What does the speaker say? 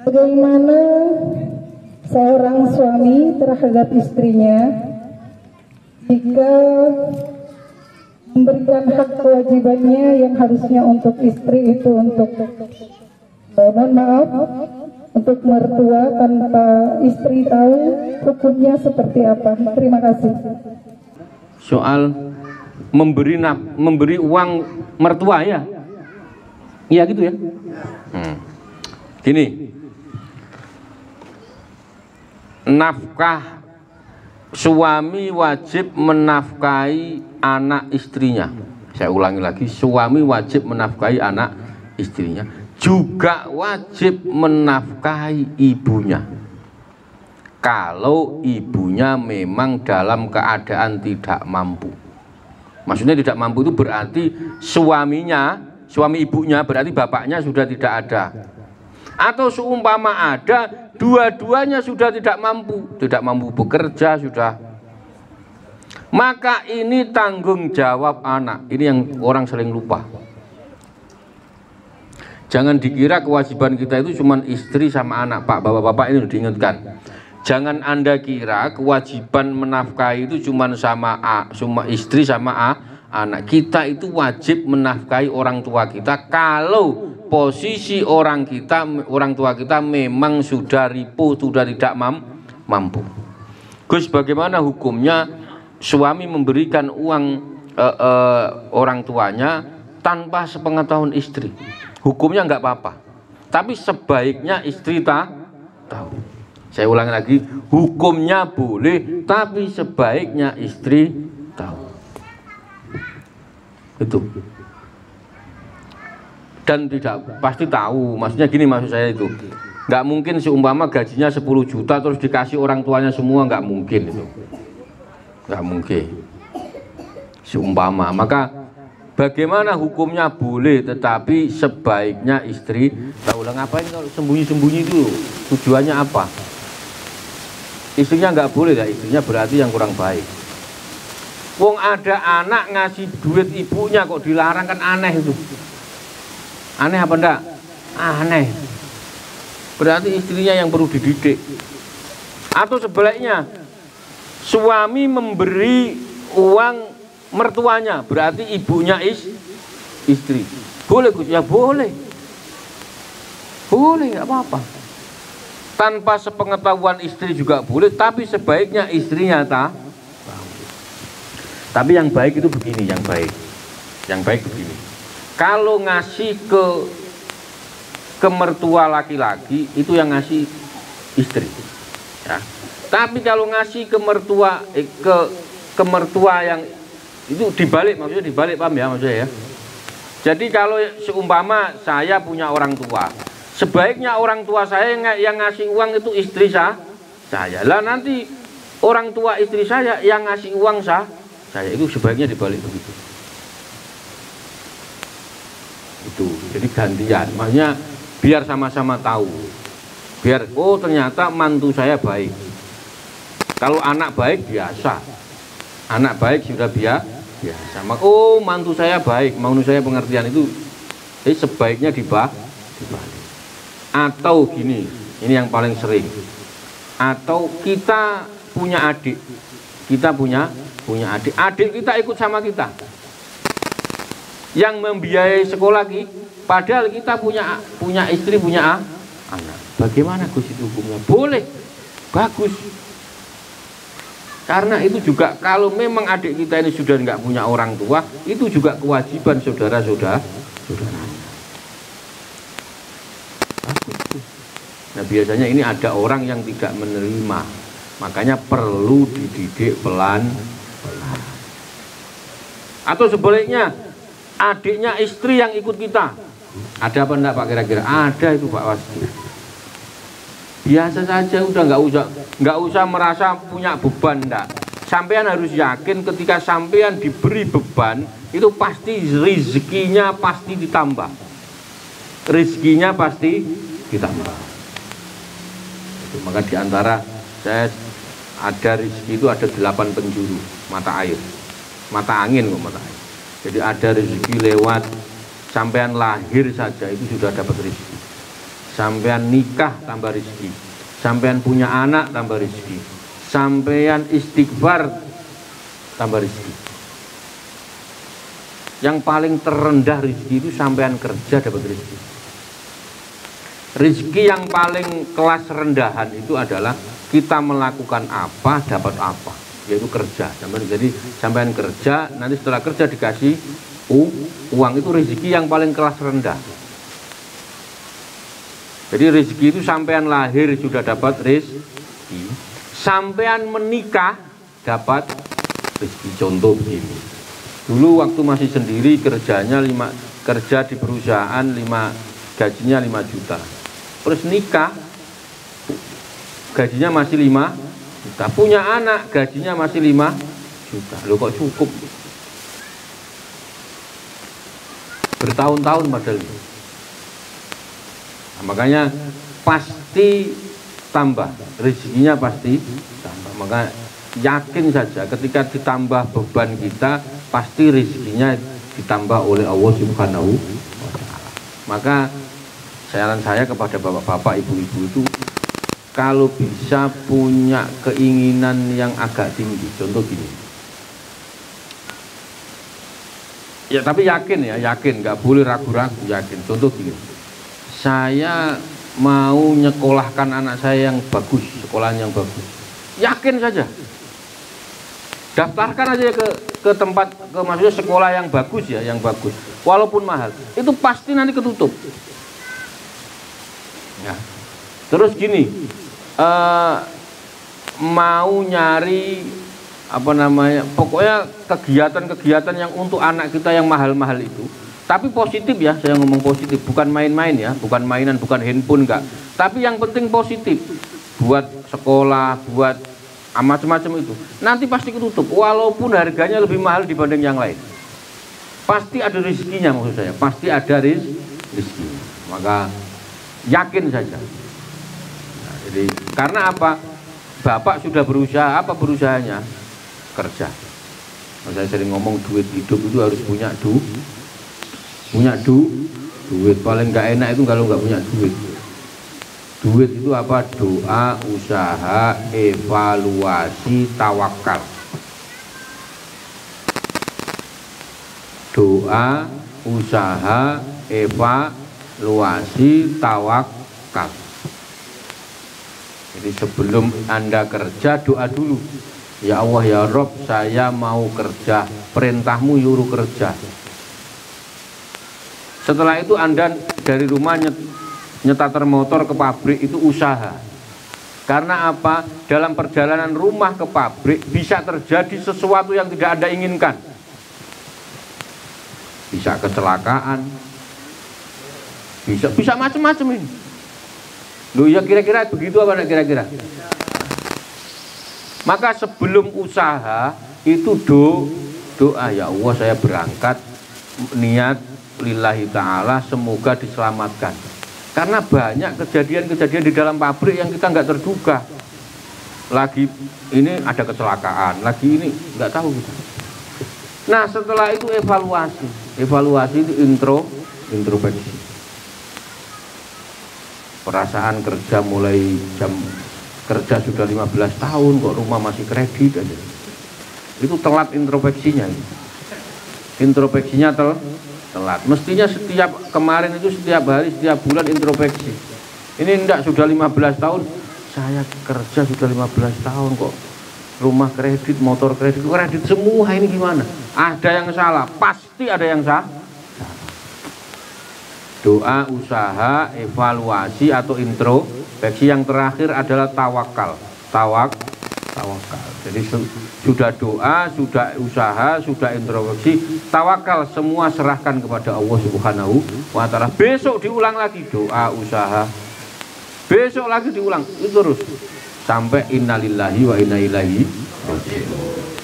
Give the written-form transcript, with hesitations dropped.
Bagaimana seorang suami terhadap istrinya jika memberikan hak kewajibannya yang harusnya untuk istri itu untuk untuk mertua tanpa istri tahu hukumnya seperti apa? Terima kasih. Soal memberi uang mertua ya? Iya gitu ya? Gini, nafkah suami wajib menafkahi anak istrinya. Saya ulangi lagi, suami wajib menafkahi anak istrinya, juga wajib menafkahi ibunya. Kalau ibunya memang dalam keadaan tidak mampu. Maksudnya tidak mampu itu berarti suami ibunya berarti bapaknya sudah tidak ada. Atau seumpama ada, dua-duanya sudah tidak mampu bekerja sudah. Maka ini tanggung jawab anak. Ini yang orang sering lupa. Jangan dikira kewajiban kita itu cuma istri sama anak, Pak. Bapak-bapak ini diingatkan. Jangan Anda kira kewajiban menafkahi itu cuma sama istri sama anak. Kita itu wajib menafkahi orang tua kita kalau posisi orang tua kita memang sudah ripuh, sudah tidak mampu. Gus, bagaimana hukumnya suami memberikan uang orang tuanya tanpa sepengetahuan istri? Hukumnya nggak apa-apa, tapi sebaiknya istri tahu. Saya ulangi lagi, hukumnya boleh, tapi sebaiknya istri tahu. Itu. Dan tidak pasti tahu, maksudnya gini, maksud saya itu nggak mungkin seumpama gajinya 10 juta terus dikasih orang tuanya semua, nggak mungkin itu, nggak mungkin seumpama. Maka bagaimana hukumnya boleh, tetapi sebaiknya istri tahu. Lah ngapain kalau sembunyi-sembunyi itu, tujuannya apa? Istrinya nggak boleh ya, istrinya berarti yang kurang baik. Wong ada anak ngasih duit ibunya kok dilarang, kan aneh itu. Aneh apa enggak? Aneh. Berarti istrinya yang perlu dididik. Atau sebaliknya, suami memberi uang mertuanya, berarti ibunya istri. Boleh Gus? Ya boleh. Boleh, nggak apa-apa. Tanpa sepengetahuan istri juga boleh, tapi sebaiknya istrinya tahu. Tapi yang baik itu begini, yang baik begini. Kalau ngasih ke mertua laki-laki itu yang ngasih istri, ya. Tapi kalau ngasih ke mertua ke mertua yang itu dibalik, maksudnya dibalik, paham ya maksudnya ya. Jadi kalau seumpama saya punya orang tua, sebaiknya orang tua saya yang ngasih uang itu istri saya. Lah nanti orang tua istri saya yang ngasih uang saya, itu sebaiknya dibalik begitu. Itu jadi gantian, maksudnya biar sama-sama tahu, biar oh ternyata mantu saya baik. Kalau anak baik biasa, anak baik sudah biasa. Maka oh mantu saya baik, mantu saya pengertian itu, sebaiknya dibalik. Atau gini, ini yang paling sering. Atau kita punya adik, adik kita ikut sama kita, yang membiayai sekolah padahal kita punya istri, punya anak. Bagaimana Gus itu hukumnya? Boleh, bagus. Karena itu juga kalau memang adik kita ini sudah nggak punya orang tua, itu juga kewajiban saudara-saudara. Nah biasanya ini ada orang yang tidak menerima, makanya perlu dididik pelan-pelan. Atau sebaliknya, adiknya istri yang ikut kita, ada apa enggak Pak kira-kira? Ada itu Pak Wasdi. Biasa saja, udah nggak usah merasa punya beban, enggak. Sampean harus yakin ketika sampean diberi beban itu pasti rezekinya pasti ditambah, rezekinya pasti ditambah. Maka diantara saya ada rezeki itu ada 8 penjuru mata air, mata angin kok, mata air. Jadi ada rezeki lewat sampean lahir saja itu sudah dapat rezeki. sampean nikah tambah rezeki, sampean punya anak tambah rezeki, sampean istighfar tambah rezeki. Yang paling terendah rezeki itu sampean kerja dapat rezeki. Rezeki yang paling kelas rendahan itu adalah kita melakukan apa dapat apa, yaitu kerja. Jadi sampean kerja, nanti setelah kerja dikasih uang, itu rezeki yang paling kelas rendah. Jadi rezeki itu sampean lahir sudah dapat rezeki, sampean menikah dapat rezeki. Contoh begini, dulu waktu masih sendiri kerjanya kerja di perusahaan gajinya 5 juta, terus nikah gajinya masih 5 juta, punya anak gajinya masih 5 juta. Loh kok cukup? Bertahun-tahun padahal. Nah, makanya pasti tambah, rezekinya pasti tambah. Maka yakin saja ketika ditambah beban kita, pasti rezekinya ditambah oleh Allah Subhanahu wa Ta'ala. Maka saran saya kepada bapak-bapak, ibu-ibu itu, kalau bisa punya keinginan yang agak tinggi. Contoh gini, ya tapi yakin, nggak boleh ragu-ragu, yakin. Contoh gini, saya mau nyekolahkan anak saya yang bagus, sekolahan yang bagus, yakin saja, daftarkan aja ke tempat, maksudnya sekolah yang bagus ya, yang bagus, walaupun mahal, itu pasti nanti ketutup. Ya. Terus gini, mau nyari apa namanya, pokoknya kegiatan-kegiatan yang untuk anak kita yang mahal-mahal itu, tapi positif ya, saya ngomong positif, bukan main-main ya, bukan mainan, bukan handphone, enggak, tapi yang penting positif, buat sekolah, buat macam-macam itu, nanti pasti ketutup, walaupun harganya lebih mahal dibanding yang lain, pasti ada rezekinya, maksud saya, pasti ada rezeki. Maka yakin saja. Nah, jadi karena apa? Bapak sudah berusaha, apa berusahanya? Kerja. Saya sering ngomong duit hidup itu harus punya duit. Paling nggak enak itu kalau nggak punya duit. Duit itu apa? Doa, usaha, evaluasi, tawakal. Doa, usaha, evaluasi, tawakal. Jadi sebelum Anda kerja, doa dulu. Ya Allah ya Rob, saya mau kerja, perintahmu nyuruh kerja. Setelah itu Anda dari rumah nyetater motor ke pabrik, itu usaha. Karena apa? Dalam perjalanan rumah ke pabrik bisa terjadi sesuatu yang tidak Anda inginkan. Bisa kecelakaan, bisa macam-macam ini. Loh ya, kira-kira begitu apa enggak kira-kira? Maka sebelum usaha itu doa, ya Allah saya berangkat niat lillahi ta'ala, semoga diselamatkan. Karena banyak kejadian-kejadian di dalam pabrik yang kita nggak terduga. Lagi ini ada kecelakaan, lagi ini nggak tahu kita. Nah setelah itu evaluasi itu introspeksi. Perasaan kerja mulai jam kerja sudah 15 tahun kok rumah masih kredit aja. Itu telat introspeksinya. Introspeksinya telat. Mestinya kemarin itu setiap hari, setiap bulan introspeksi. Ini enggak, sudah 15 tahun saya kerja, sudah 15 tahun kok rumah kredit, motor kredit semua, ini gimana? Ada yang salah, pasti ada yang salah. Doa, usaha, evaluasi atau introspeksi. Yang terakhir adalah tawakal. Jadi sudah doa, sudah usaha, sudah introspeksi, tawakal, semua serahkan kepada Allah Subhanahu wa Ta'ala. Besok diulang lagi doa, usaha, besok lagi diulang, itu terus sampai innalillahi wa inna ilaihi raji'un.